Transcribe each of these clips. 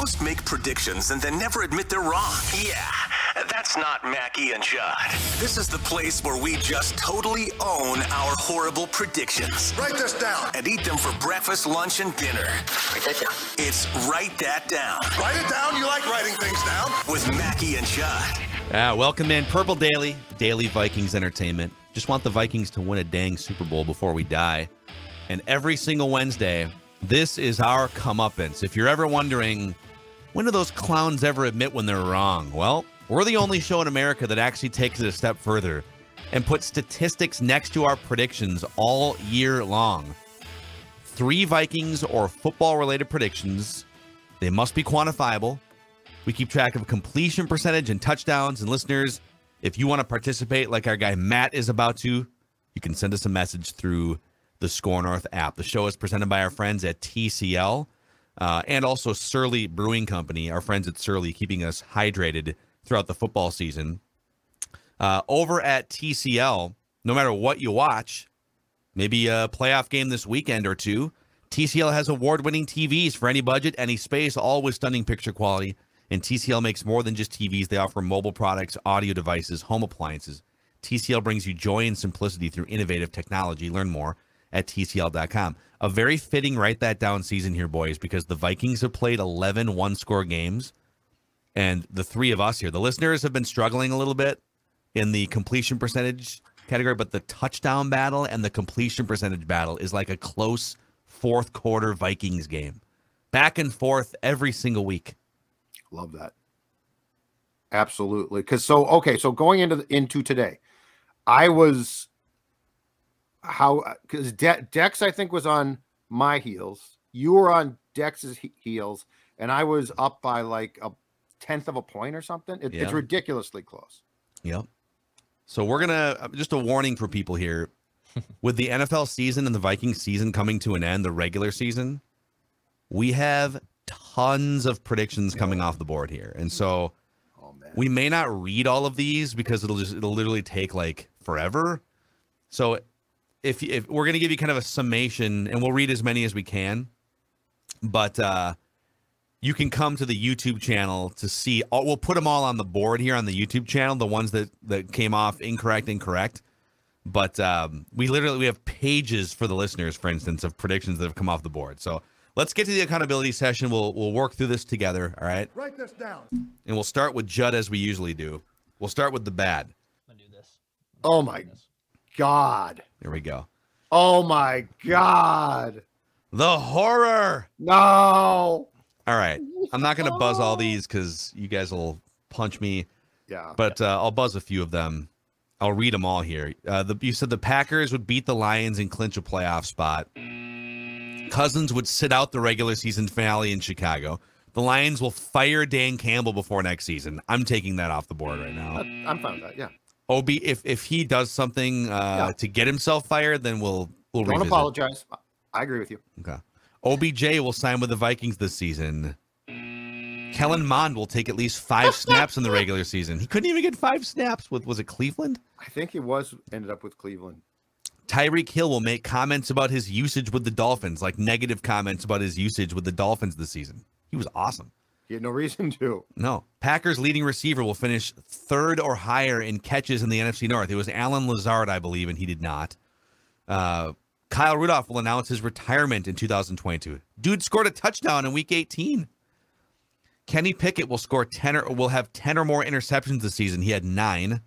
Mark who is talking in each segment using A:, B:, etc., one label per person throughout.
A: Most make predictions and then never admit they're wrong. Yeah, that's not Mackie and Judd. This is the place where we just totally own our horrible predictions.
B: Write this down.
A: And eat them for breakfast, lunch, and dinner.
B: Write that down.
A: It's Write That Down.
B: Write it down. You like writing things down.
A: With Mackie and Judd.
C: Welcome in Purple Daily, Daily Vikings Entertainment. Just want the Vikings to win a dang Super Bowl before we die. And every single Wednesday, this is our comeuppance. If you're ever wondering, when do those clowns ever admit when they're wrong? Well, we're the only show in America that actually takes it a step further and puts statistics next to our predictions all year long. 3 Vikings or football-related predictions. They must be quantifiable. We keep track of completion percentage and touchdowns. And listeners, if you want to participate like our guy Matt is about to, you can send us a message through the Score North app. The show is presented by our friends at TCL and also Surly Brewing Company, our friends at Surly, keeping us hydrated throughout the football season. Over at TCL, no matter what you watch, maybe a playoff game this weekend or two, TCL has award-winning TVs for any budget, any space, all with stunning picture quality. And TCL makes more than just TVs. They offer mobile products, audio devices, home appliances. TCL brings you joy and simplicity through innovative technology. Learn more at TCL.com. A very fitting Write That Down season here, boys, because the Vikings have played 11 one-score games. And the 3 of us here, the listeners, have been struggling a little bit in the completion percentage category, but the touchdown battle and the completion percentage battle is like a close fourth quarter Vikings game. Back and forth every single week.
D: Love that. Absolutely. So going into today, I was because Dex, I think, was on my heels. You were on Dex's heels, and I was up by like a 1/10 of a point or something. It's ridiculously close.
C: Yep. So we're going to, just a warning for people here, with the NFL season and the Vikings season coming to an end, the regular season, we have tons of predictions coming off the board here. And so we may not read all of these because it'll literally take like forever. So if we're going to give you kind of a summation, and we'll read as many as we can, but you can come to the YouTube channel to see. We'll put them all on the board here on the YouTube channel, the ones that came off incorrect. But we have pages for the listeners, for instance, of predictions that have come off the board. So let's get to the accountability session. We'll work through this together, all right?
B: Write this down.
C: And we'll start with Judd as we usually do. We'll start with the bad.
E: I'm gonna do this.
D: Oh my God.
C: Here we go.
D: Oh my God.
C: The horror.
D: No.
C: All right. I'm not going to buzz all these because you guys will punch me.
D: Yeah.
C: But I'll buzz a few of them. I'll read them all here. You said the Packers would beat the Lions and clinch a playoff spot. Cousins would sit out the regular season finale in Chicago. The Lions will fire Dan Campbell before next season. I'm taking that off the board right now.
D: I'm fine with that, yeah.
C: OB, if he does something to get himself fired, then we'll
D: Don't
C: revisit.
D: apologize. I agree with you.
C: Okay. OBJ will sign with the Vikings this season. Kellen Mond will take at least 5 snaps in the regular season. He couldn't even get 5 snaps with, was it Cleveland?
D: I think he ended up with Cleveland.
C: Tyreek Hill will make comments about his usage with the Dolphins, like negative comments about his usage with the Dolphins this season. He was awesome.
D: He had no reason to.
C: No. Packers leading receiver will finish 3rd or higher in catches in the NFC North. It was Alan Lazard, I believe, and he did not. Kyle Rudolph will announce his retirement in 2022. Dude scored a touchdown in Week 18. Kenny Pickett will have 10 or more interceptions this season. He had 9.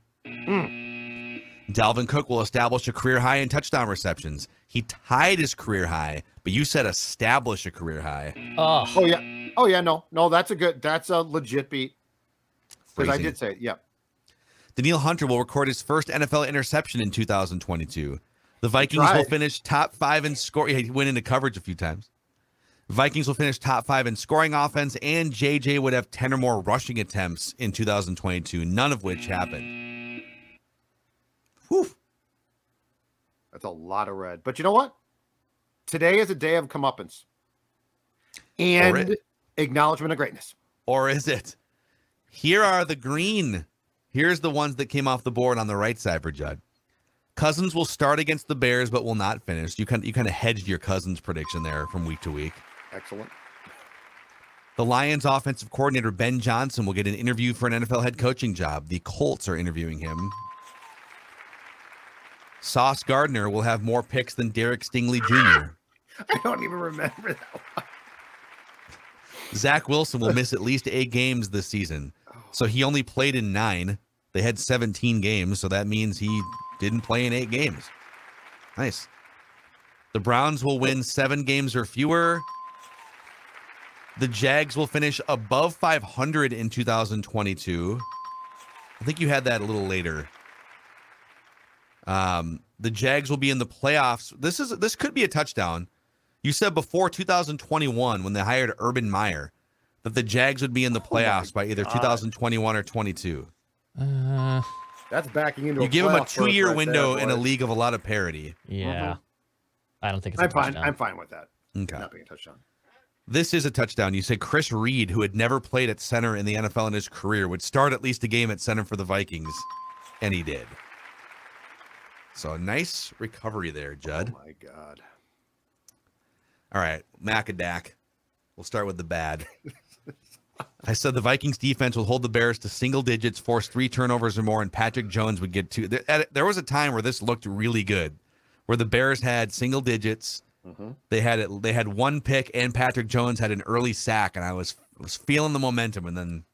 C: Dalvin Cook will establish a career high in touchdown receptions. He tied his career high, but you said establish a career high.
D: Oh yeah. No, that's a legit beat. Because I did say it, yeah.
C: Daniil Hunter will record his first NFL interception in 2022. The Vikings will finish top 5 in scoring. He went into coverage a few times. Vikings will finish top 5 in scoring offense, and JJ would have 10 or more rushing attempts in 2022, none of which happened. Whew.
D: That's a lot of red. But you know what? Today is a day of comeuppance and acknowledgement of greatness.
C: Or is it? Here are the green. Here's the ones that came off the board on the right side for Judd. Cousins will start against the Bears, but will not finish. You kind of hedged your Cousins prediction there from week to week.
D: Excellent.
C: The Lions offensive coordinator, Ben Johnson, will get an interview for an NFL head coaching job. The Colts are interviewing him. Sauce Gardner will have more picks than Derek Stingley Jr.
D: I don't even remember that one.
C: Zach Wilson will miss at least 8 games this season. So he only played in 9. They had 17 games, so that means he didn't play in 8 games. Nice. The Browns will win 7 games or fewer. The Jags will finish above 500 in 2022. I think you had that a little later. The Jags will be in the playoffs. This could be a touchdown. You said before 2021, when they hired Urban Meyer, that the Jags would be in the playoffs by either 2021 or 22.
D: That's backing into.
C: You give them a 2-year window in a league of a lot of parity.
E: Yeah, I don't think it's a touchdown.
D: I'm fine with that.
C: Okay.
D: Not being a touchdown.
C: This is a touchdown. You said Chris Reed, who had never played at center in the NFL in his career, would start at least a game at center for the Vikings, and he did. So a nice recovery there, Judd.
D: Oh my God.
C: All right, Macadac. We'll start with the bad. I said the Vikings defense will hold the Bears to single digits, force 3 turnovers or more, and Patrick Jones would get 2. There was a time where this looked really good, where the Bears had single digits. Mm-hmm. They had 1 pick, and Patrick Jones had an early sack, and I was feeling the momentum, and then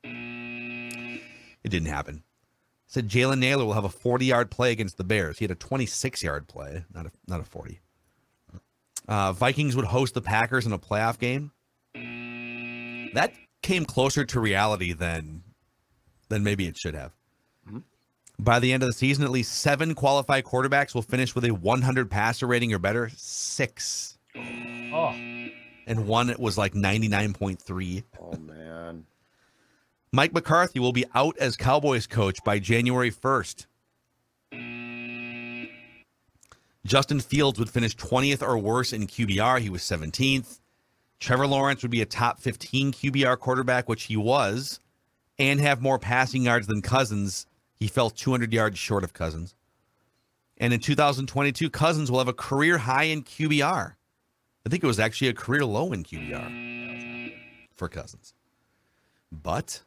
C: it didn't happen. I said Jalen Naylor will have a 40-yard play against the Bears. He had a 26-yard play, not a 40. Vikings would host the Packers in a playoff game. That came closer to reality than maybe it should have. Mm-hmm. By the end of the season, at least 7 qualified quarterbacks will finish with a 100 passer rating or better. 6.
E: Oh.
C: And one was like 99.3.
D: Oh, man.
C: Mike McCarthy will be out as Cowboys coach by January 1st. Justin Fields would finish 20th or worse in QBR. He was 17th. Trevor Lawrence would be a top 15 QBR quarterback, which he was, and have more passing yards than Cousins. He fell 200 yards short of Cousins. And in 2022, Cousins will have a career high in QBR. I think it was actually a career low in QBR for Cousins. But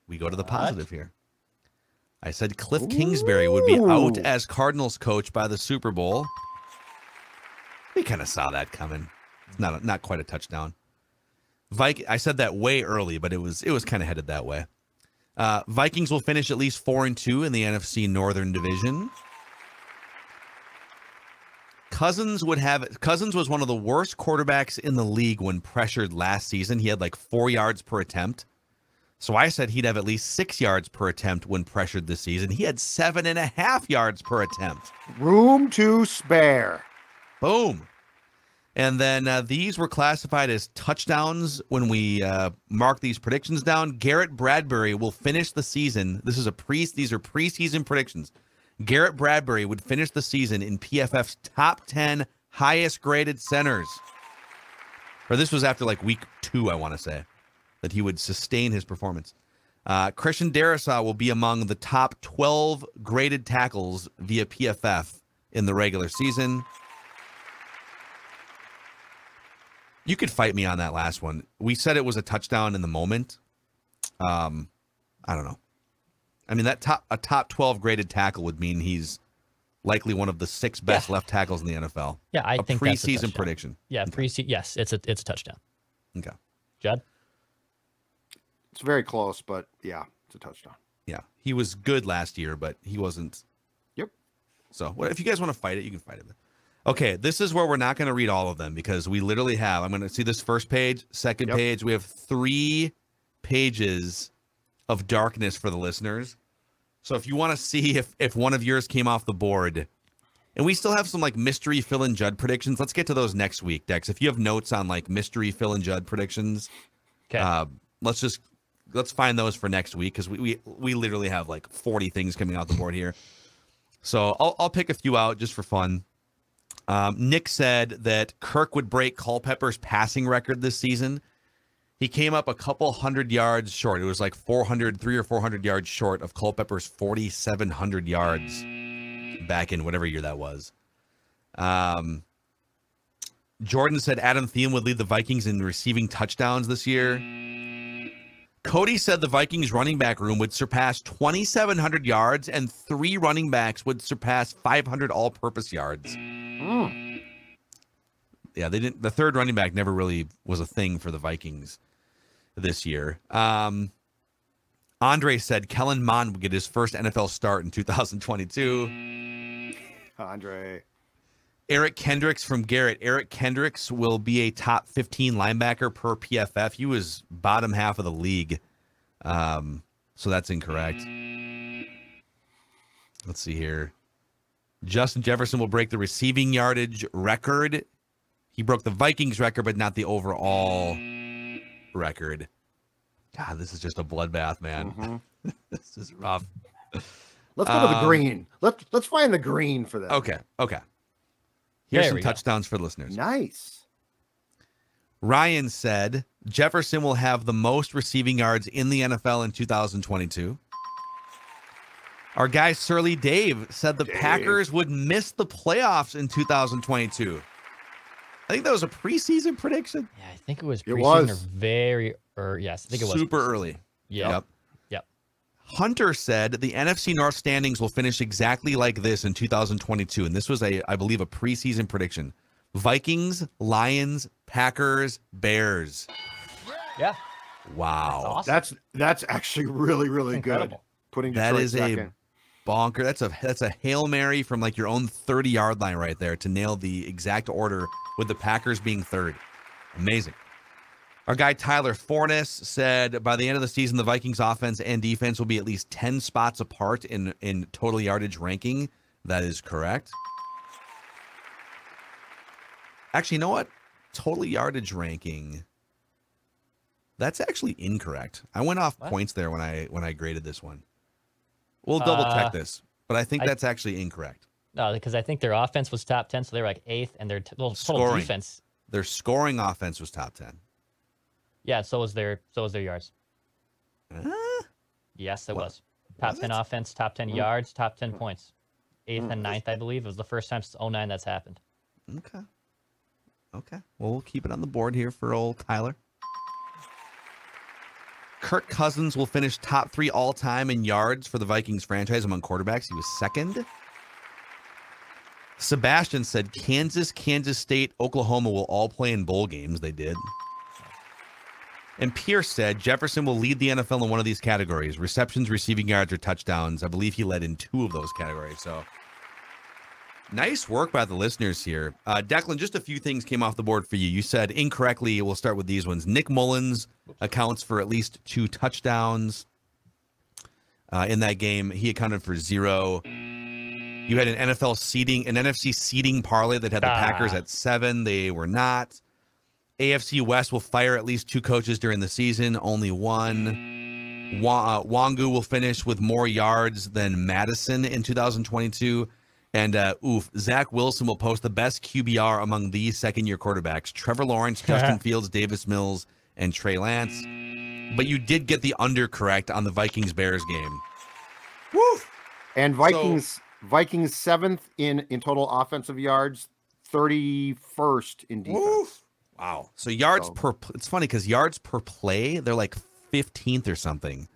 C: we go to the positive here. I said Cliff Kingsbury would be out as Cardinals coach by the Super Bowl. We kind of saw that coming. It's not quite a touchdown. I said that way early, but it was kind of headed that way. Vikings will finish at least 4-2 in the NFC Northern Division. Cousins was one of the worst quarterbacks in the league when pressured last season. He had like 4 yards per attempt. So I said he'd have at least 6 yards per attempt when pressured this season. He had 7.5 yards per attempt.
D: Room to spare.
C: Boom. And then these were classified as touchdowns when we mark these predictions down. Garrett Bradbury will finish the season. These are preseason predictions. Garrett Bradbury would finish the season in PFF's top 10 highest graded centers. Or this was after like week 2, I want to say, that he would sustain his performance. Christian Darrisaw will be among the top 12 graded tackles via PFF in the regular season. You could fight me on that last one. We said it was a touchdown in the moment. I don't know. I mean, a top 12 graded tackle would mean he's likely one of the 6 best left tackles in the NFL.
E: Yeah, I think that's a
C: preseason prediction.
E: Yeah, preseason. Yes, it's a touchdown.
C: Okay.
E: Judd?
D: It's very close, but yeah, it's a touchdown.
C: Yeah, he was good last year, but he wasn't.
D: Yep.
C: So, if you guys want to fight it, you can fight it. Okay, this is where we're not going to read all of them because we literally have, I'm going to see this first page, second page. We have 3 pages of darkness for the listeners. So if you want to see if one of yours came off the board, and we still have some like mystery Phil and Judd predictions. Let's get to those next week, Dex. If you have notes on like mystery Phil and Judd predictions,
E: okay.
C: Let's find those for next week because we literally have like 40 things coming out the board here. So I'll pick a few out just for fun. Nick said that Kirk would break Culpepper's passing record this season. He came up a couple hundred yards short. It was like 300 or 400 yards short of Culpepper's 4,700 yards back in whatever year that was. Jordan said Adam Thielen would lead the Vikings in receiving touchdowns this year. Cody said the Vikings running back room would surpass 2,700 yards and 3 running backs would surpass 500 all-purpose yards. Yeah, they didn't. The third running back never really was a thing for the Vikings this year. Andre said Kellen Mond would get his first NFL start in 2022.
D: Andre.
C: Eric Kendricks from Garrett. Eric Kendricks will be a top 15 linebacker per PFF. He was bottom half of the league. So that's incorrect. Let's see here. Justin Jefferson will break the receiving yardage record. He broke the Vikings record, but not the overall record. God, this is just a bloodbath, man. This is rough.
D: Let's go to the green. Let's find the green for that.
C: Okay. Here's some touchdowns for listeners.
D: Nice.
C: Ryan said Jefferson will have the most receiving yards in the NFL in 2022. Our guy Surly Dave said the Packers would miss the playoffs in 2022. I think that was a preseason prediction.
E: Yeah, I think it was preseason or very yes, I think it was
C: super early.
E: Yep.
C: Hunter said the NFC North standings will finish exactly like this in 2022, and this was I believe a preseason prediction. Vikings, Lions, Packers, Bears.
E: Yeah.
C: Wow.
E: That's awesome.
D: That's actually really good. Putting Detroit
C: that is
D: second.
C: a bonker. That's a Hail Mary from like your own 30-yard line right there to nail the exact order with the Packers being third. Amazing. Our guy Tyler Fornes said by the end of the season, the Vikings offense and defense will be at least 10 spots apart in total yardage ranking. That is correct. Actually, you know what? Total yardage ranking. That's actually incorrect. I went off points there when I graded this one. We'll double check this, but I think that's actually incorrect.
E: No, because I think their offense was top 10, so they were like 8th, and their total defense.
C: Their scoring offense was top 10.
E: Yeah, so was their yards. Yes, it was. Top 10 offense, top 10 yards, top 10 points. 8th and 9th, I believe. It was the first time since 2009 that's happened.
C: Okay. Well, we'll keep it on the board here for old Tyler. Kirk Cousins will finish top 3 all-time in yards for the Vikings franchise among quarterbacks. He was second. Sebastian said Kansas, Kansas State, Oklahoma will all play in bowl games. They did. And Pierce said Jefferson will lead the NFL in one of these categories: receptions, receiving yards, or touchdowns. I believe he led in 2 of those categories. So nice work by the listeners here. Declan, just a few things came off the board for you. You said incorrectly. We'll start with these ones. Nick Mullins accounts for at least 2 touchdowns in that game. He accounted for 0. You had an NFC seeding parlay that had the Packers at 7. They were not. AFC West will fire at least 2 coaches during the season. Only 1. Wangu will finish with more yards than Madison in 2022. And Zach Wilson will post the best QBR among these second-year quarterbacks: Trevor Lawrence, Justin Fields, Davis Mills, and Trey Lance. But you did get the under correct on the Vikings-Bears game.
D: Woo! And Vikings 7th in total offensive yards, 31st in defense.
C: Woo! Wow. So it's funny because yards per play, they're like 15th or something.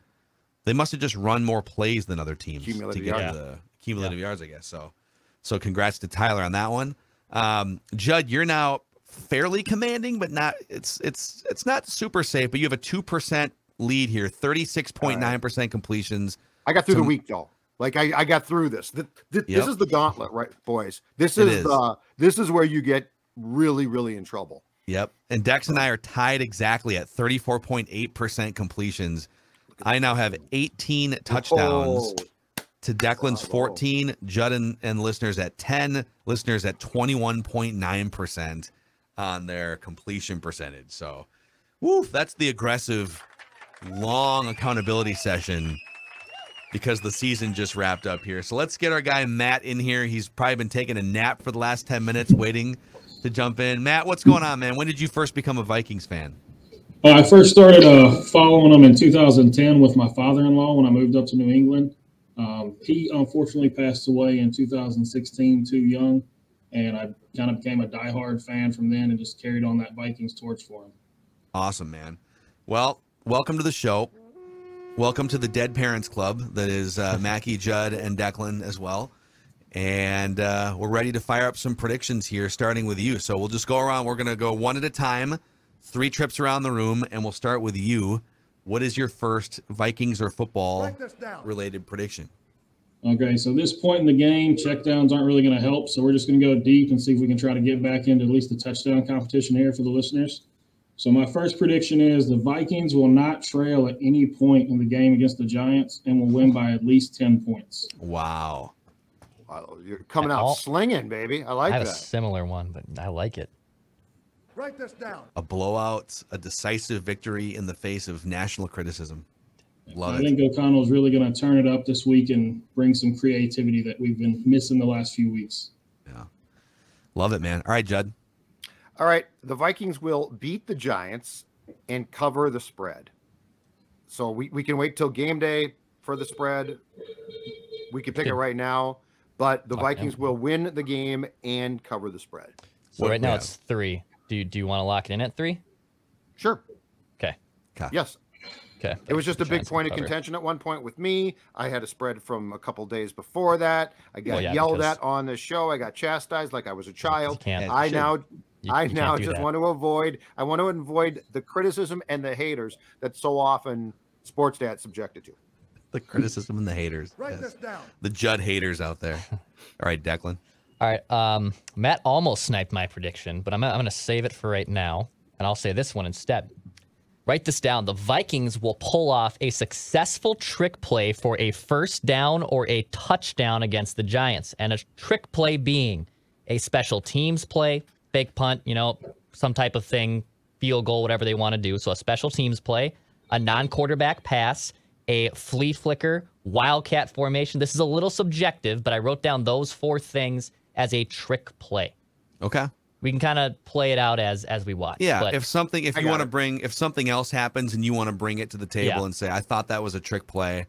C: They must have just run more plays than other teams to get the cumulative yards, I guess. So congrats to Tyler on that one. Judd, you're now fairly commanding, but not it's not super safe, but you have a 2% lead here, 36.9% completions.
D: I got through the week though. Like I got through this. This is the gauntlet, right, boys? This is where you get really in trouble.
C: Yep. And Dex and I are tied exactly at 34.8% completions. I now have 18 touchdowns to Declan's 14, Judd and listeners at 10, listeners at 21.9% on their completion percentage. So, that's the aggressive, long accountability session because the season just wrapped up here. So let's get our guy Matt in here. He's probably been taking a nap for the last 10 minutes waiting to jump in. Matt, what's going on, man? When did you first become a Vikings fan?
F: I first started following them in 2010 with my father-in-law when I moved up to New England. He unfortunately passed away in 2016, too young, and I kind of became a diehard fan from then and just carried on that Vikings torch for him.
C: Awesome, man. Well, welcome to the show. Welcome to the Dead Parents Club. That is Mackie, Judd, and Declan as well. And we're ready to fire up some predictions here, starting with you. So we'll just go around. We're going to go one at a time, 3 trips around the room, and we'll start with you. What is your first Vikings or football-related prediction?
F: Okay, so this point in the game, checkdowns aren't really going to help, so we're just going to go deep and see if we can try to get back into at least the touchdown competition here for the listeners. So my first prediction is the Vikings will not trail at any point in the game against the Giants and will win by at least 10 points.
C: Wow.
D: You're coming out slinging, baby. I like that.
E: I have a similar one, but I like it.
B: Write this down.
C: A blowout, a decisive victory in the face of national criticism. Love it.
F: I think O'Connell's really going to turn it up this week and bring some creativity that we've been missing the last few weeks.
C: Yeah. Love it, man. All right, Judd.
D: All right. The Vikings will beat the Giants and cover the spread. So we can wait till game day for the spread. We can pick it right now, but the Vikings will win the game and cover the spread.
E: So right now it's 3. Do you want to lock it in at 3?
D: Sure.
E: Okay.
D: Yes.
E: Okay.
D: It was just a big point of contention at one point with me. I had a spread from a couple days before that. I got yelled at on the show. I got chastised like I was a child. I now just want to avoid the criticism and the haters that so often sports dads subjected to.
C: The criticism and the haters.
B: Write this down.
C: The Judd haters out there. All right, Declan.
E: All right. Matt almost sniped my prediction, but I'm going to save it for right now, and I'll say this one instead. Write this down. The Vikings will pull off a successful trick play for a first down or a touchdown against the Giants, and a trick play being a special teams play, fake punt, some type of thing, field goal, whatever they want to do. So a special teams play, a non-quarterback pass, a flea flicker, wildcat formation. This is a little subjective, but I wrote down those 4 things as a trick play.
C: Okay.
E: We can kind of play it out as we watch.
C: Yeah,
E: but
C: if something else happens and you want to bring it to the table and say, I thought that was a trick play,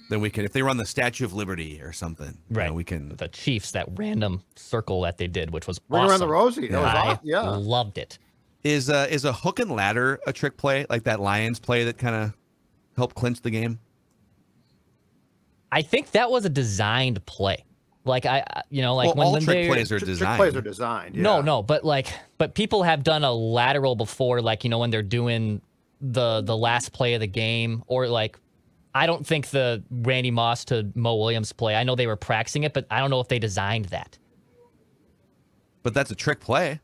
C: then we can, if they run the Statue of Liberty or something,
E: right?
C: We can.
E: The Chiefs, that random circle that they did, which was
D: Ring
E: awesome.
D: around the Rosie. That was
E: I loved it.
C: Is a hook and ladder a trick play, like that Lions play that kind of helped clinch the game?
E: I think that was a designed play. Like when
C: all trick
E: they
C: plays are designed.
D: Trick plays are designed. Yeah.
E: No, but people have done a lateral before, when they're doing the last play of the game, or I don't think the Randy Moss to Mo Williams play. I know they were practicing it, but I don't know if they designed that.
C: But that's a trick play.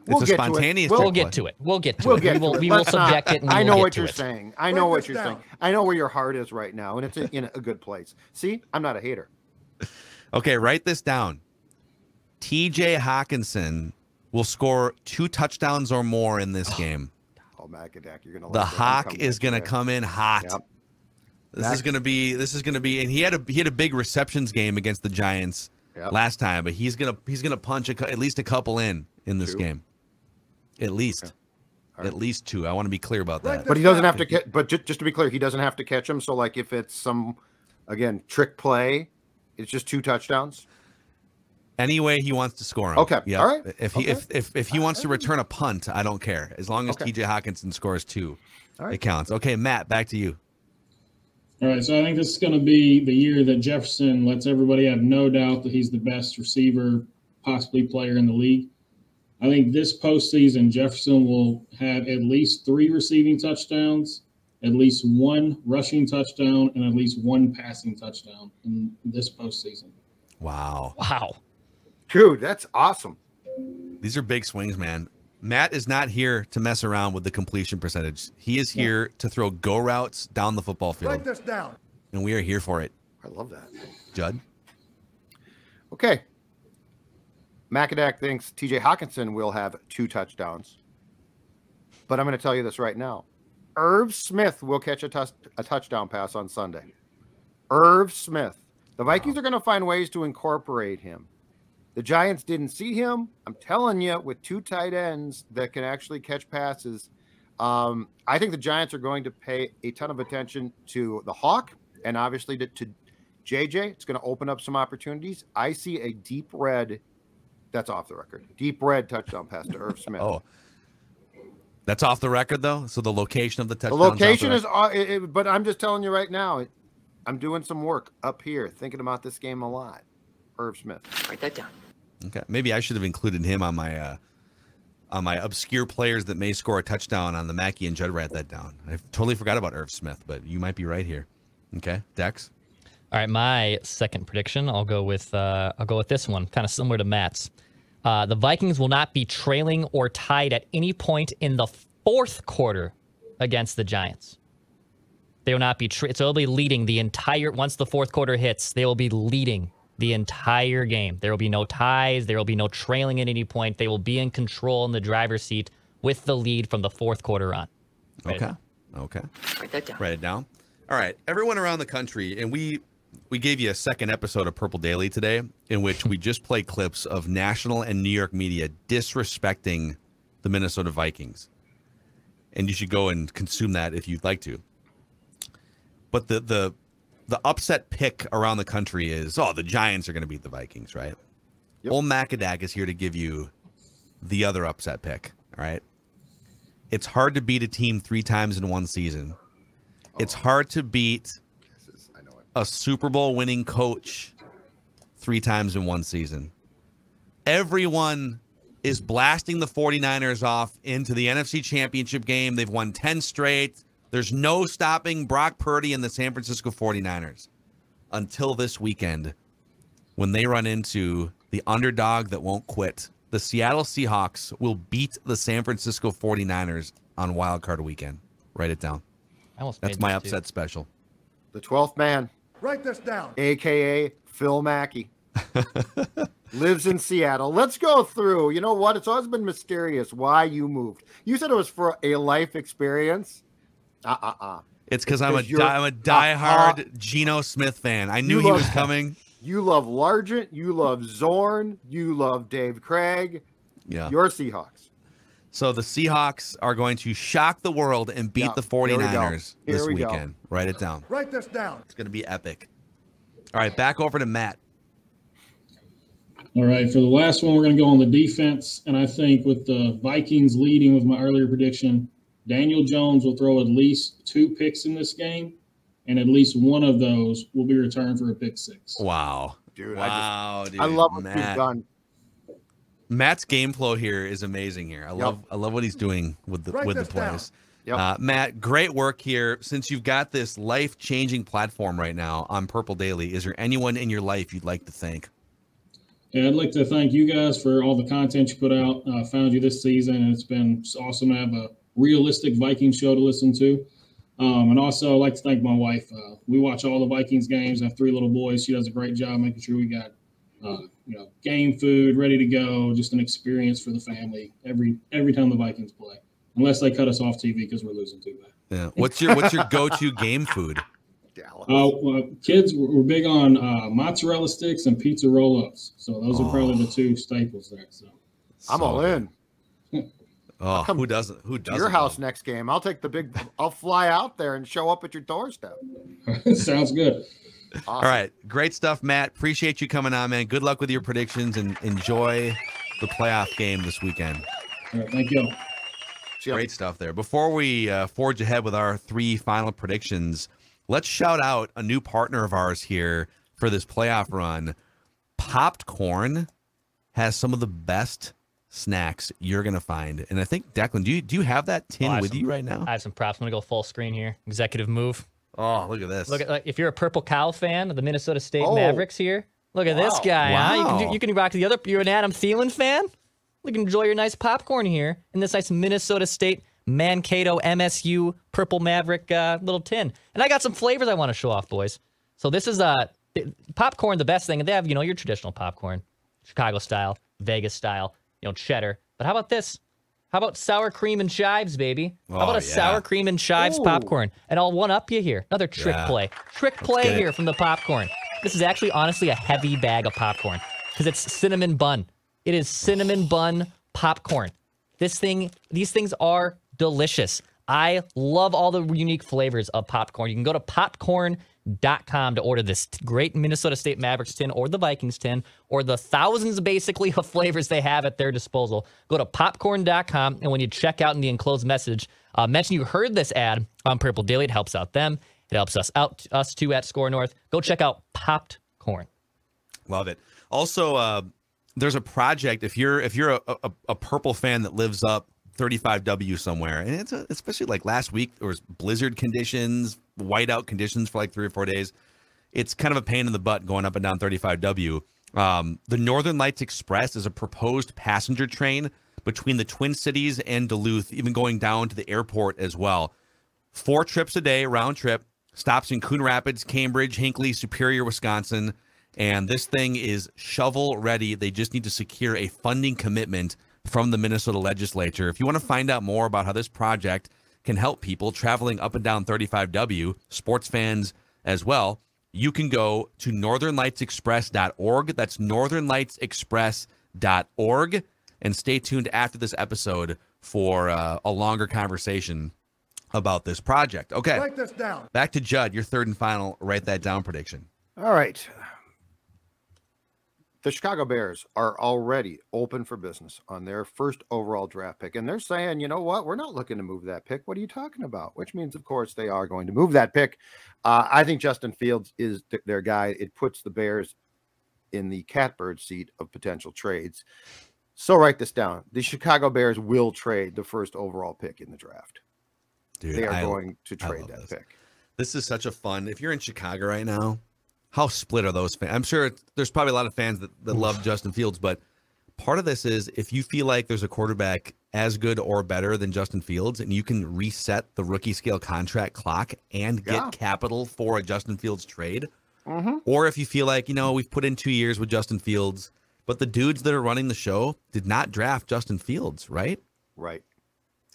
C: It's a spontaneous.
E: We'll get to it. We'll get to it. We will subject it. And
D: I know what you're saying. I know what you're saying. I know where your heart is right now, and it's in a good place. See, I'm not a hater.
C: Okay, write this down. TJ Hawkinson will score 2 touchdowns or more in this game.
D: Oh, Macadac, you're gonna.
C: The Hawk is gonna come in hot.
D: Yep.
C: This is gonna be, and he had a big receptions game against the Giants last time, but he's gonna punch at least a couple in this game. At least. Right. At least 2. I want to be clear about that.
D: But he doesn't have to. But just to be clear, he doesn't have to catch him. So if it's some, trick play, it's just 2 touchdowns.
C: Any way he wants to score him.
D: Okay.
C: Yep. All right. If he wants to return a punt, I don't care. As long as TJ Hawkinson scores 2, it counts. Okay, Matt, back to you.
F: All right, so I think this is going to be the year that Jefferson lets everybody have no doubt that he's the best receiver, possibly player in the league. I think this postseason, Jefferson will have at least 3 receiving touchdowns, at least 1 rushing touchdown, and at least 1 passing touchdown in this postseason.
C: Wow.
D: Dude, that's awesome.
C: These are big swings, man. Matt is not here to mess around with the completion percentage. He is here to throw go routes down the football field.
B: Write this down.
C: And we are here for it.
D: I love that.
C: Judd?
D: Okay. Macadac thinks TJ Hawkinson will have 2 touchdowns. But I'm going to tell you this right now. Irv Smith will catch a touchdown pass on Sunday. Irv Smith. The Vikings are going to find ways to incorporate him. The Giants didn't see him. I'm telling you, with 2 tight ends that can actually catch passes, I think the Giants are going to pay a ton of attention to the Hawk and obviously to JJ. It's going to open up some opportunities. I see a deep red, that's off the record, deep red touchdown pass to Irv Smith.
C: That's off the record, though. So the location of the touchdown.
D: The location is, but I'm just telling you right now, I'm doing some work up here, thinking about this game a lot. Irv Smith.
G: Write that down.
C: Okay, maybe I should have included him on my obscure players that may score a touchdown on the Mackey and Judd. Write that down. I totally forgot about Irv Smith, but you might be right here. Okay, Dex.
E: All right, my second prediction. I'll go with this one, kind of similar to Matt's. The Vikings will not be trailing or tied at any point in the fourth quarter against the Giants. They will not be. So they'll be leading the entire. Once the fourth quarter hits, they will be leading the entire game. There will be no ties. There will be no trailing at any point. They will be in control in the driver's seat with the lead from the fourth quarter on.
C: Okay.
G: Write that down.
C: Write it down. All right, everyone around the country, and we gave you a second episode of Purple Daily today, in which we just play clips of national and New York media disrespecting the Minnesota Vikings, and you should go and consume that if you'd like to. But the upset pick around the country is, the Giants are going to beat the Vikings, right?
D: Yep.
C: Old Macadac is here to give you the other upset pick, all right? It's hard to beat a team 3 times in one season. It's hard to beat a Super Bowl winning coach 3 times in one season. Everyone is blasting the 49ers off into the NFC Championship game. They've won 10 straight. There's no stopping Brock Purdy and the San Francisco 49ers until this weekend when they run into the underdog that won't quit. The Seattle Seahawks will beat the San Francisco 49ers on Wild Card weekend. Write it down. That's my upset special.
D: The 12th man.
B: Write this down.
D: AKA Phil Mackey. Lives in Seattle. Let's go through. You know what? It's always been mysterious why you moved. You said it was for a life experience.
C: It's because I'm a diehard Geno Smith fan. I knew he was coming.
D: You love Largent. You love Zorn. You love Dave Craig.
C: Yeah.
D: Your Seahawks.
C: So the Seahawks are going to shock the world and beat the 49ers this weekend. Write it down.
B: Write this down.
C: It's going to be epic. All right, back over to Matt.
F: All right, for the last one, we're going to go on the defense. And I think with the Vikings leading with my earlier prediction, Daniel Jones will throw at least 2 picks in this game, and at least one of those will be returned for a pick 6.
C: Wow.
D: Dude,
C: dude.
D: I love what he's done.
C: Matt's game flow here is amazing here. I love what he's doing with the plays.
D: Yep.
C: Matt, great work here. Since you've got this life-changing platform right now on Purple Daily, is there anyone in your life you'd like to thank?
F: Yeah, I'd like to thank you guys for all the content you put out. I found you this season, and it's been awesome to have a realistic Viking show to listen to. And also, I'd like to thank my wife. We watch all the Vikings games. I have 3 little boys. She does a great job making sure we got game food ready to go. Just an experience for the family every time the Vikings play, unless they cut us off TV because we're losing too bad.
C: Yeah. What's your go-to game food?
F: Kids were big on mozzarella sticks and pizza roll-ups. So those are probably the 2 staples there. So
D: I'm all in.
C: Oh, who doesn't?
D: Your house next game. I'll fly out there and show up at your doorstep.
F: Sounds good.
D: Awesome.
C: All right. Great stuff, Matt. Appreciate you coming on, man. Good luck with your predictions and enjoy the playoff game this weekend.
F: All right, thank you.
C: Great stuff there. Before we forge ahead with our 3 final predictions, let's shout out a new partner of ours here for this playoff run. Popped Corn has some of the best snacks you're going to find. And I think, Declan, do you have that tin with you right now?
E: I have some props. I'm going to go full screen here. Executive move.
C: Oh, look at this.
E: Look at if you're a Purple Cow fan of the Minnesota State Mavericks here, look at this guy.
C: Wow.
E: Huh? You can rock the other. You're an Adam Thielen fan? You can enjoy your nice popcorn here in this nice Minnesota State Mankato MSU Purple Maverick little tin. And I got some flavors I want to show off, boys. So this is popcorn, the best thing. And they have, your traditional popcorn, Chicago style, Vegas style, cheddar. But how about this? How about sour cream and chives, baby? How about a sour cream and chives popcorn? And I'll one-up you here. Another trick play. Trick play here from the popcorn. This is actually, honestly, a heavy bag of popcorn because it's cinnamon bun. It is cinnamon bun popcorn. These things are delicious. I love all the unique flavors of popcorn. You can go to popcorn.com to order this great Minnesota State Mavericks tin or the Vikings tin or the thousands basically of flavors they have at their disposal. Go to popcorn.com, and when you check out in the enclosed message, mention you heard this ad on Purple Daily. It helps out them. It helps us too at Score North. Go check out Popped Corn.
C: Love it. Also, there's a project if you're a Purple fan that lives up 35W somewhere, and it's especially like last week there was blizzard conditions, whiteout conditions for like 3 or 4 days. It's kind of a pain in the butt going up and down 35W. The Northern Lights Express is a proposed passenger train between the Twin Cities and Duluth, even going down to the airport as well. 4 trips a day, round trip, stops in Coon Rapids, Cambridge, Hinckley, Superior, Wisconsin, and this thing is shovel ready. They just need to secure a funding commitment from the Minnesota legislature. If you want to find out more about how this project can help people traveling up and down 35W, sports fans as well, you can go to northernlightsexpress.org. That's northernlightsexpress.org. And stay tuned after this episode for a longer conversation about this project. Okay.
B: Write this down.
C: Back to Judd, your third and final write that down prediction.
D: All right. The Chicago Bears are already open for business on their first overall draft pick. And they're saying, you know what? We're not looking to move that pick. What are you talking about? Which means, of course, they are going to move that pick. I think Justin Fields is their guy. It puts the Bears in the catbird seat of potential trades. So write this down. The Chicago Bears will trade the first overall pick in the draft.
C: Dude,
D: they are going to trade that pick.
C: This is such a fun. If you're in Chicago right now, how split are those fans? I'm sure there's probably a lot of fans that love Justin Fields, but part of this is if you feel like there's a quarterback as good or better than Justin Fields and you can reset the rookie scale contract clock and get capital for a Justin Fields trade, or if you feel like, we've put in 2 years with Justin Fields, but the dudes that are running the show did not draft Justin Fields, right?
D: Right.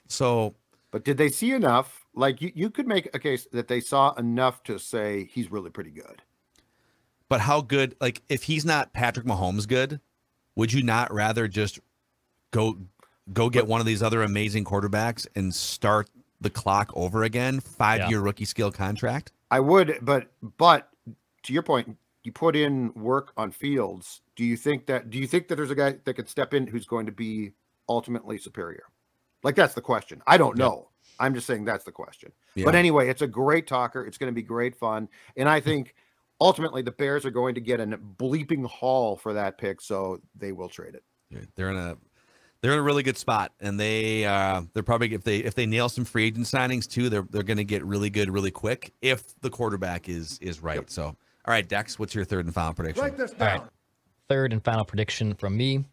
C: So,
D: but did they see enough? Like you could make a case that they saw enough to say he's really pretty good.
C: But how good, like if he's not Patrick Mahomes good, would you not rather just go get one of these other amazing quarterbacks and start the clock over again? 5-year rookie scale contract?
D: I would, but to your point, you put in work on Fields. Do you think that there's a guy that could step in who's going to be ultimately superior? Like that's the question. I don't know. I'm just saying that's the question. Yeah. But anyway, it's a great talker. It's going to be great fun. And I think ultimately the Bears are going to get a bleeping haul for that pick, so they will trade it.
C: They're in a really good spot, and they're probably if they nail some free agent signings too, they're going to get really good really quick if the quarterback is right. Yep. So, all right, Dex, what's your third and final prediction?
B: Write this down.
E: All right. Third and final prediction from me.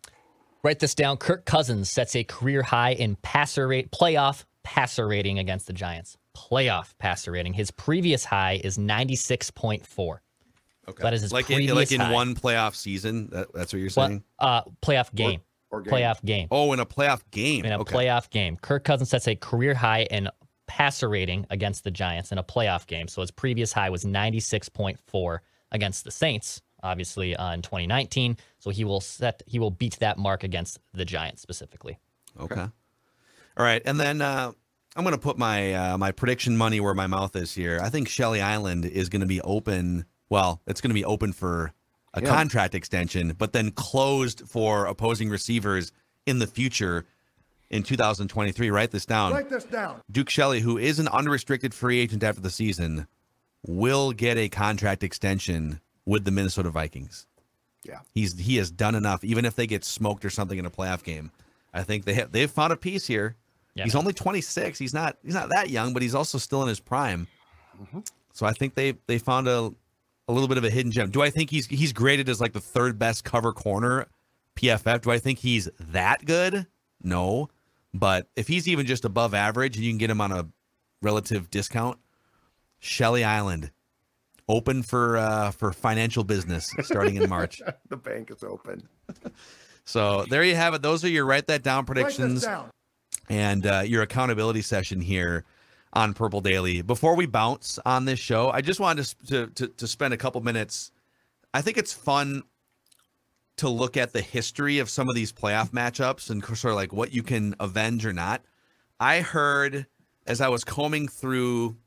E: Write this down. Kirk Cousins sets a career high in playoff passer rating against the Giants. Playoff passer rating. His previous high is 96.4.
C: Okay.
E: So that is his
C: like
E: previous
C: in
E: high.
C: One playoff season. That's what you're saying.
E: Playoff game.
D: Or game.
E: Playoff game.
C: Oh, in a playoff game.
E: In a playoff game. Kirk Cousins sets a career high in passer rating against the Giants in a playoff game. So his previous high was 96.4 against the Saints, obviously in 2019. So he will beat that mark against the Giants specifically.
C: Okay. All right, and then I'm going to put my prediction money where my mouth is here. I think Shelley Island is going to be open. Well, it's going to be open for a contract extension, but then closed for opposing receivers in the future in 2023. Write this down.
B: Write this down.
C: Duke Shelley, who is an unrestricted free agent after the season, will get a contract extension with the Minnesota Vikings.
D: Yeah,
C: he has done enough. Even if they get smoked or something in a playoff game, I think they've found a piece here. Yeah. He's only 26. He's not that young, but he's also still in his prime. Mm-hmm. So I think they found a little bit of a hidden gem. Do I think he's graded as like the third best cover corner PFF? Do I think he's that good? No. But if he's even just above average and you can get him on a relative discount, Shelley Island, open for financial business starting in March.
D: The bank is open.
C: So there you have it. Those are your write that down predictions.
B: Write this down.
C: And your accountability session here on Purple Daily. Before we bounce on this show, I just wanted to spend a couple minutes. I think it's fun to look at the history of some of these playoff matchups and sort of like what you can avenge or not. I heard as I was combing through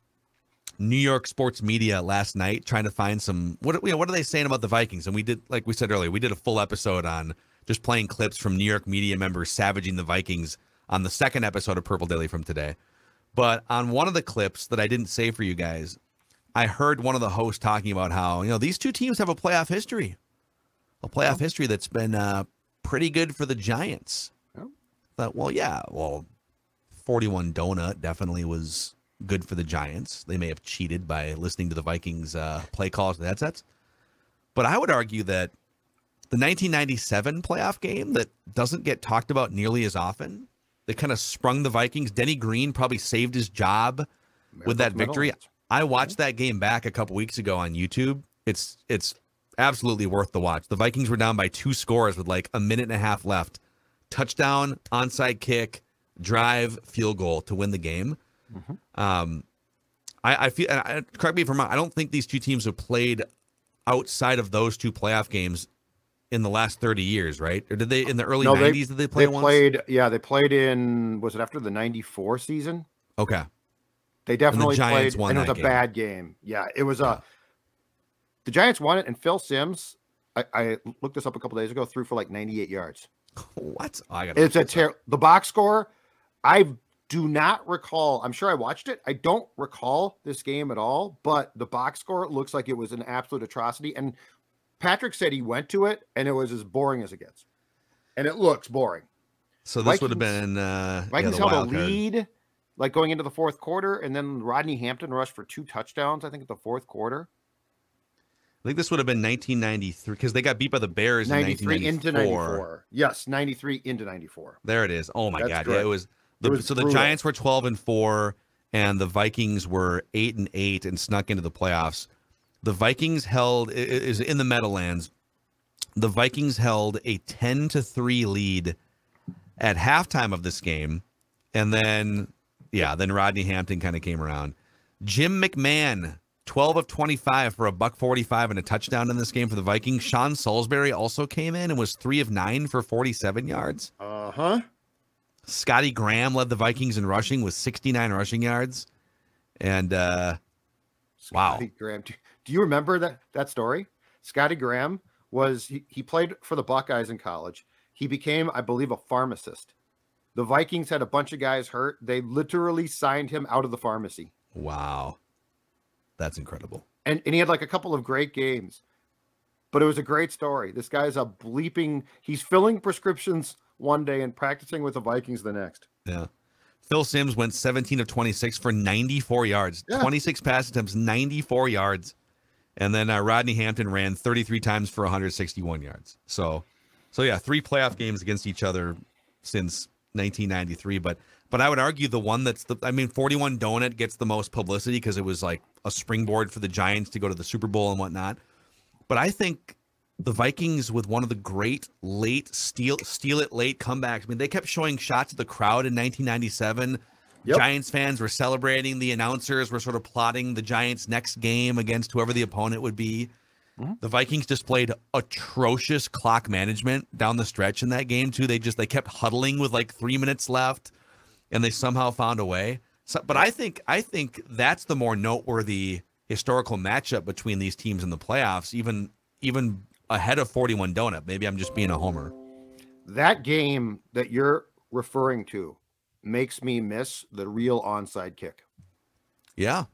C: New York sports media last night trying to find some what are they saying about the Vikings? And we did, like we said earlier, we did a full episode on just playing clips from New York media members savaging the Vikings on the second episode of Purple Daily from today. But on one of the clips that I didn't say for you guys, I heard one of the hosts talking about how, these two teams have a playoff history that's been pretty good for the Giants. Thought, well, 41 Donut definitely was good for the Giants. They may have cheated by listening to the Vikings play calls and headsets. But I would argue that the 1997 playoff game that doesn't get talked about nearly as often, they kind of sprung the Vikings. Denny Green probably saved his job with that victory. I watched that game back a couple weeks ago on YouTube. It's absolutely worth the watch. The Vikings were down by 2 scores with like a minute and a half left. Touchdown, onside kick, drive, field goal to win the game. I feel, correct me if I'm wrong, I don't think these two teams have played outside of those 2 playoff games in the last 30 years, right? Or did they in the early 90s? Did they play once?
D: They played in, was it after the 94 season?
C: Okay.
D: They definitely
C: the Giants
D: played,
C: won
D: and it was
C: that
D: a
C: game.
D: bad game. Yeah, it was the Giants won it, and Phil Simms, I looked this up a couple days ago, threw for like 98 yards.
C: What?
D: The box score, I do not recall. I'm sure I watched it. I don't recall this game at all, but the box score looks like it was an absolute atrocity. And Patrick said he went to it, and it was as boring as it gets. And it looks boring.
C: So this would have been
D: Vikings held a lead, like going into the fourth quarter, and then Rodney Hampton rushed for 2 touchdowns, I think, at the fourth quarter.
C: I think this would have been 1993 because they got beat by the Bears in
D: 93 into 94. Yes, 93 into 94.
C: There it is. Oh my God.
D: Correct.
C: Yeah, it was. So the Giants were 12-4, and the Vikings were 8-8 and snuck into the playoffs. The Vikings held is in the Meadowlands. The Vikings held a 10-3 lead at halftime of this game, and then Rodney Hampton kind of came around. Jim McMahon, 12 of 25 for $145 and a touchdown in this game for the Vikings. Sean Salisbury also came in and was 3 of 9 for 47 yards. Scotty Graham led the Vikings in rushing with 69 rushing yards. And
D: Scotty Graham. Do you remember that story? Scotty Graham he played for the Buckeyes in college. He became, I believe, a pharmacist. The Vikings had a bunch of guys hurt. They literally signed him out of the pharmacy.
C: Wow. That's incredible.
D: And he had like a couple of great games. But it was a great story. This guy's he's filling prescriptions one day and practicing with the Vikings the next.
C: Yeah. Phil Simms went 17 of 26 for 94 yards. Yeah. 26 pass attempts, 94 yards. And then Rodney Hampton ran 33 times for 161 yards. So yeah, 3 playoff games against each other since 1993. But I would argue the one 41 Donut gets the most publicity because it was like a springboard for the Giants to go to the Super Bowl and whatnot. But I think the Vikings with one of the great late steal it late comebacks. I mean, they kept showing shots of the crowd in 1997. Yep. Giants fans were celebrating. The announcers were sort of plotting the Giants' next game against whoever the opponent would be. Mm-hmm. The Vikings displayed atrocious clock management down the stretch in that game too. They kept huddling with like 3 minutes left, and they somehow found a way. But I think that's the more noteworthy historical matchup between these teams in the playoffs, even ahead of 41 Donut. Maybe I'm just being a homer.
D: That game that you're referring to makes me miss the real onside kick.
C: Yeah.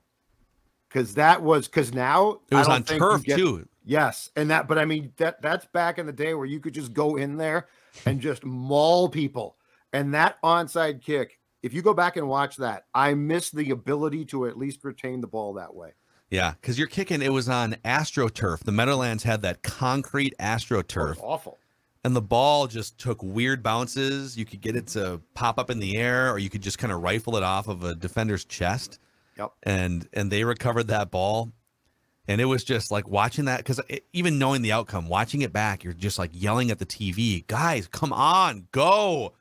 D: Because now
C: it was on turf too.
D: Yes. But I mean, that's back in the day where you could just go in there and just maul people. And that onside kick, if you go back and watch that, I miss the ability to at least retain the ball that way.
C: Yeah, because you're kicking, it was on AstroTurf. The Meadowlands had that concrete AstroTurf.
D: It was awful.
C: And the ball just took weird bounces. You could get it to pop up in the air, or you could just kind of rifle it off of a defender's chest.
D: Yep.
C: And they recovered that ball. And it was just like watching that, because even knowing the outcome, watching it back, you're just like yelling at the TV, guys, come on, go.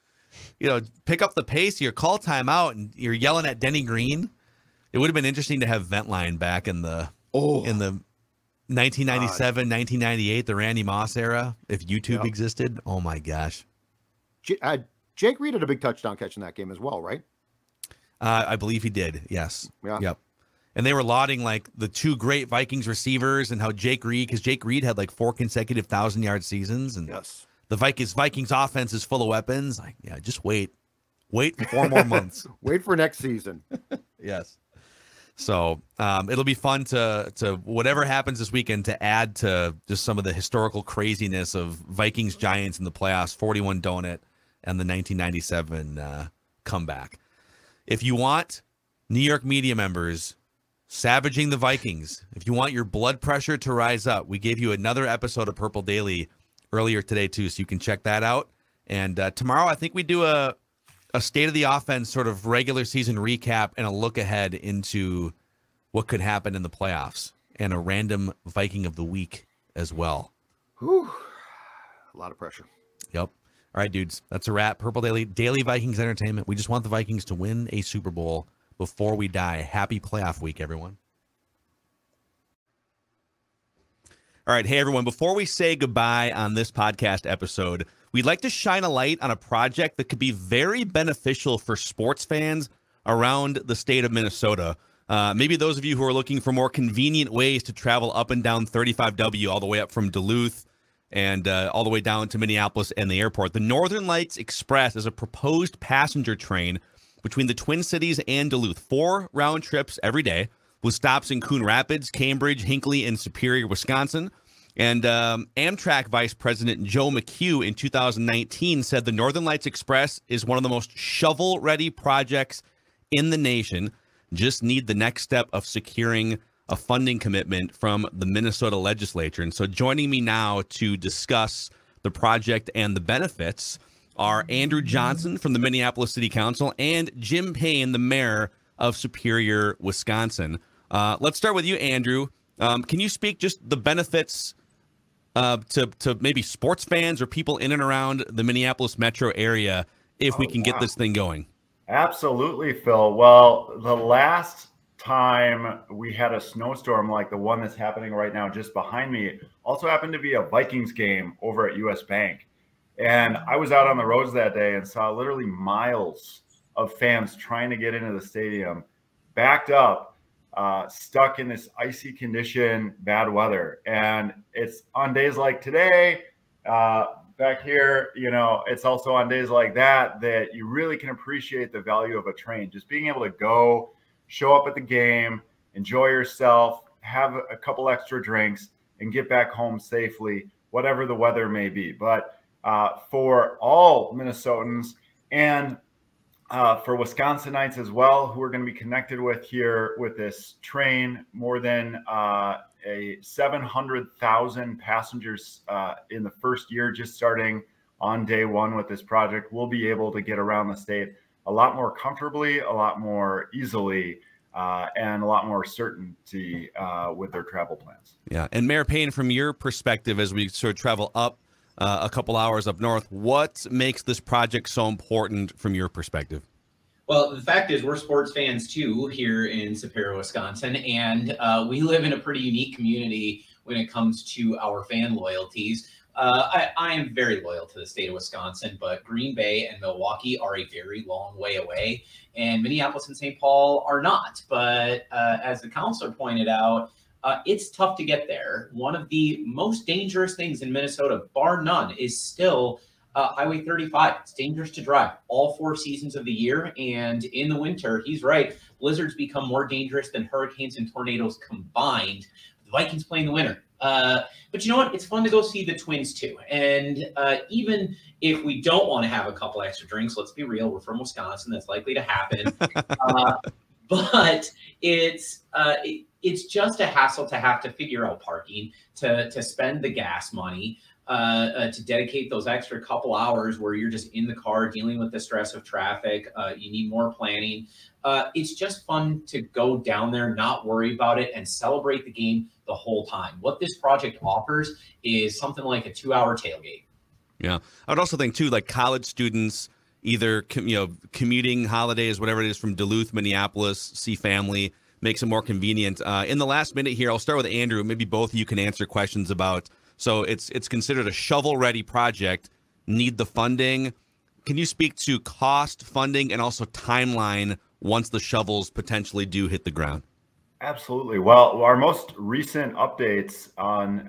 C: Pick up the pace here, call timeout, and you're yelling at Denny Green. It would have been interesting to have Ventline back in the 1997, 1998, the Randy Moss era, if YouTube existed. Oh my gosh.
D: Jake Reed had a big touchdown catch in that game as well, right?
C: I believe he did. Yes.
D: Yeah.
C: Yep. and they were lauding like the two great Vikings receivers and how Jake Reed had like 4 consecutive 1,000-yard seasons, and
D: Yes.
C: the Vikings offense is full of weapons. Like, yeah, just wait for 4 more months.
D: Wait for next season.
C: Yes. So it'll be fun to whatever happens this weekend to add to just some of the historical craziness of Vikings-Giants in the playoffs, 41 donut, and the 1997 comeback. If you want New York media members savaging the Vikings, if you want your blood pressure to rise up, we gave you another episode of Purple Daily earlier today too, so you can check that out. And tomorrow I think we do a state of the offense sort of regular season recap and a look ahead into what could happen in the playoffs and a random Viking of the week as well.
D: Whew. A lot of pressure.
C: Yep. All right, dudes, that's a wrap. Purple Daily Vikings Entertainment. We just want the Vikings to win a Super Bowl before we die. Happy playoff week, everyone. All right, hey, everyone, before we say goodbye on this podcast episode, we'd like to shine a light on a project that could be very beneficial for sports fans around the state of Minnesota. Maybe those of you who are looking for more convenient ways to travel up and down 35W all the way up from Duluth and all the way down to Minneapolis and the airport. The Northern Lights Express is a proposed passenger train between the Twin Cities and Duluth. 4 round trips every day with stops in Coon Rapids, Cambridge, Hinckley, and Superior, Wisconsin. And Amtrak Vice President Joe McHugh in 2019 said the Northern Lights Express is one of the most shovel-ready projects in the nation. Just need the next step of securing a funding commitment from the Minnesota legislature. And so joining me now to discuss the project and the benefits are Andrew Johnson from the Minneapolis City Council and Jim Payne, the mayor of Superior, Wisconsin. Let's start with you, Andrew. Can you speak just the benefits to maybe sports fans or people in and around the Minneapolis metro area if we can get this thing going?
G: Absolutely, Phil. Well, the last time we had a snowstorm like the one that's happening right now just behind me also happened to be a Vikings game over at US Bank. And I was out on the roads that day and saw literally miles of fans trying to get into the stadium, backed up, stuck in this icy condition, bad weather. And it's on days like today, back here, you know, it's also on days like that you really can appreciate the value of a train. Just being able to go, show up at the game, enjoy yourself, have a couple extra drinks, and get back home safely, whatever the weather may be. But for all Minnesotans and for Wisconsinites as well, who are going to be connected with here with this train, more than 700,000 passengers in the first year, just starting on day one with this project, will be able to get around the state a lot more comfortably, a lot more easily, and a lot more certainty with their travel plans.
C: Yeah. And Mayor Payne, from your perspective, as we sort of travel up a couple hours up north, what makes this project so important from your perspective?
H: Well, the fact is we're sports fans too here in Superior, Wisconsin, and we live in a pretty unique community when it comes to our fan loyalties. I am very loyal to the state of Wisconsin, but Green Bay and Milwaukee are a very long way away, and Minneapolis and St. Paul are not. But as the counselor pointed out, it's tough to get there. One of the most dangerous things in Minnesota, bar none, is still Highway 35. It's dangerous to drive all 4 seasons of the year. And in the winter, he's right, blizzards become more dangerous than hurricanes and tornadoes combined. The Vikings play in the winter. But you know what? It's fun to go see the Twins too. And even if we don't want to have a couple extra drinks, let's be real, we're from Wisconsin. That's likely to happen. But it's just a hassle to have to figure out parking, to spend the gas money, to dedicate those extra couple hours where you're just in the car dealing with the stress of traffic. You need more planning. It's just fun to go down there, not worry about it, and celebrate the game the whole time. What this project offers is something like a 2-hour tailgate.
C: Yeah. I would also think too, like college students, either commuting holidays, whatever it is, from Duluth, Minneapolis, see family, makes it more convenient. In the last minute here, I'll start with Andrew. Maybe both of you can answer questions about. So it's considered a shovel-ready project. Need the funding. Can you speak to cost, funding, and also timeline once the shovels potentially do hit the ground?
G: Absolutely. Well, our most recent updates on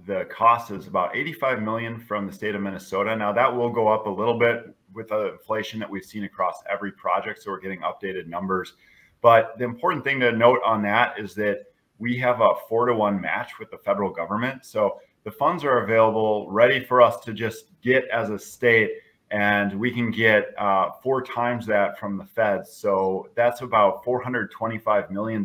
G: the cost is about $85 million from the state of Minnesota. Now that will go up a little bit with the inflation that we've seen across every project. So we're getting updated numbers. But the important thing to note on that is that we have a 4-to-1 match with the federal government. So the funds are available, ready for us to just get as a state, and we can get 4 times that from the feds. So that's about $425 million.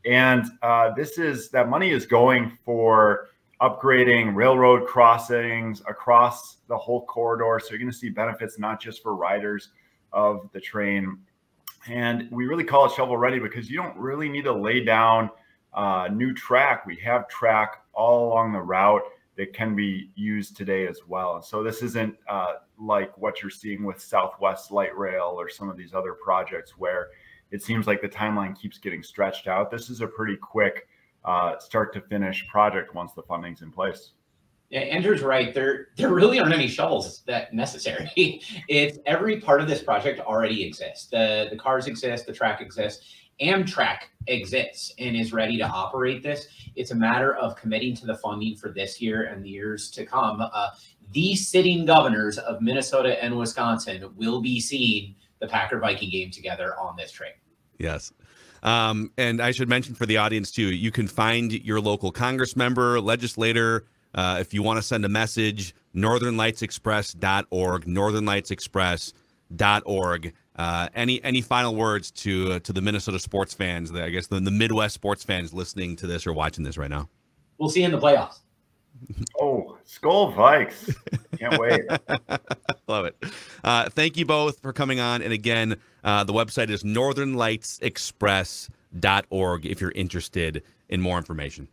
G: And that money is going for upgrading railroad crossings across the whole corridor. So you're going to see benefits not just for riders of the train. And we really call it shovel ready because you don't really need to lay down new track. We have track all along the route that can be used today as well. So this isn't like what you're seeing with Southwest Light Rail or some of these other projects where it seems like the timeline keeps getting stretched out. This is a pretty quick start to finish project once the funding's in place.
H: Yeah, Andrew's right. There really aren't any shovels that necessary. It's every part of this project already exists. The cars exist, the track exists. Amtrak exists and is ready to operate this. It's a matter of committing to the funding for this year and the years to come. The sitting governors of Minnesota and Wisconsin will be seeing the Packer-Viking game together on this train.
C: Yes. And I should mention for the audience, too, you can find your local Congress member, legislator, if you want to send a message, northernlightsexpress.org, northernlightsexpress.org. Any final words to the Minnesota sports fans, I guess the Midwest sports fans listening to this or watching this right now?
H: We'll see you in the playoffs.
G: Oh, Skull Vikes. Can't wait.
C: Love it. Thank you both for coming on. And again, the website is northernlightsexpress.org if you're interested in more information.